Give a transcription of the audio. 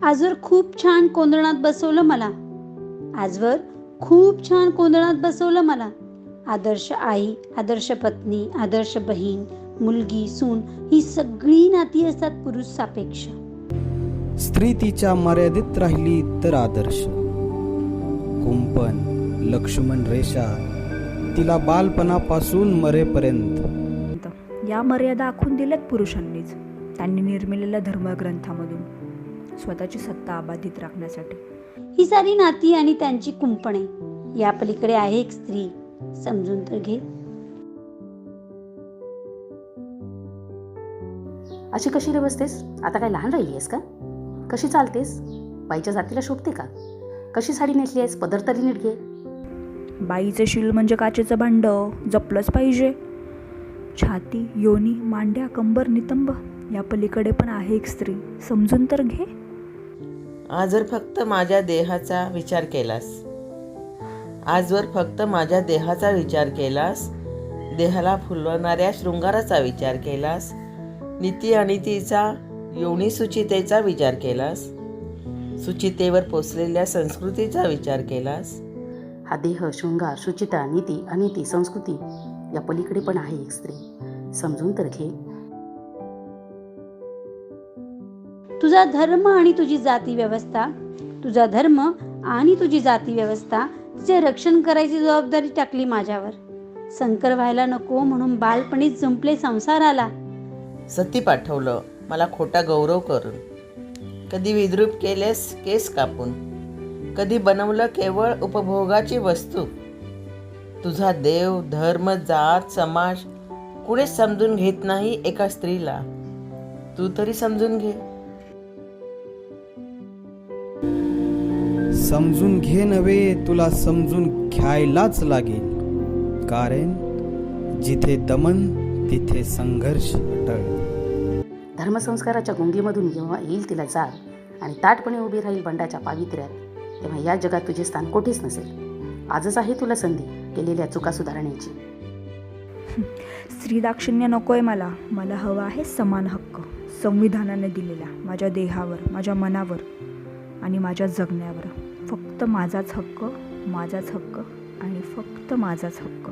आजवर खूप छान कोंदणात बसवलं मला. आजवर खूप छान कोंदणात बसवलं मला. आदर्श आई, आदर्श पत्नी, आदर्श बहीण, मुलगी, सून ही सगळी नाती असतात पुरुष सापेक्ष. स्त्री तिच्या मर्यादित राहिली तर आदर्श. कुंपण, लक्ष्मण रेषा तिला बालपणापासून मरेपर्यंत. या मर्यादा आखून दिल्यात पुरुषांनीच, त्यांनी निर्मिलेल्या धर्मग्रंथामधून स्वतःची सत्ता अबाधित राखण्यासाठी. ही सारी नाती आणि त्यांची कुंपणे, या पलीकडे आहे एक स्त्री, समजून तर घे. अशी कशी रे बसतेस? आता काय लहान राहिली आहेस का? कशी चालतेस? बाईच्या जातीला शोभते का? कशी साडी नेसली आहेस? पदर तरी नीट घे. बाईचे शील म्हणजे काचेचं भांड, जपलंच पाहिजे. छाती, योनी, मांड्या, कंबर, नितंब या पलीकडे पण आहे एक स्त्री, समजून तर घे. आजवर फक्त माझ्या देहाचा विचार केलास, आजवर फक्त माझ्या देहाचा विचार केलास, देहाला फुलवणाऱ्या शृंगाराचा विचार केलास, नीती अनितीचा, योनी सुचितेचा विचार केलास, सुचितेवर पोचलेल्या संस्कृतीचा विचार केलास. हा देह, शृंगार, शुचिता, नीती, अनिती, संस्कृती या पलीकडे पण आहे एक स्त्री, समजून तर घे. तुझा धर्म आणि तुझी जाती व्यवस्था, तुझा धर्म आणि तुझी जाती व्यवस्था तिचे रक्षण करायची जबाबदारी टाकली माझ्यावर. संकर व्हायला नको म्हणून बालपणीच जुंपले संसाराला. सती पाठवलं मला खोटा गौरव करून, कधी विद्रूप केलेस केस कापून, कधी बनवलं केवळ उपभोगाची वस्तू. तुझा देव, धर्म, जात, समाज कुणीच समजून घेत नाही एका स्त्रीला. तू तरी समजून घे. समजून घे नव्हे, तुला समजून घ्यायलाच लागेल. कारण जिथे दमन तिथे संघर्ष अटळ. धर्मसंस्काराच्या गुंगीमधून जेव्हा येईल तिला जाग आणि ताटपणे उभी राहील बंडाच्या पावित्र्यात, तेव्हा या जगात तुझे स्थान कोठेच नसेल. आजच आहे तुला संधी केलेल्या चुका सुधारण्याची. स्त्री दाक्षिण्य नकोय मला, मला हवा आहे समान हक्क, संविधानाने दिलेला माझ्या देहावर, माझ्या मनावर आणि माझ्या जगण्यावर. फक्त माझाच हक्क, माझाच हक्क आणि फक्त माझाच हक्क.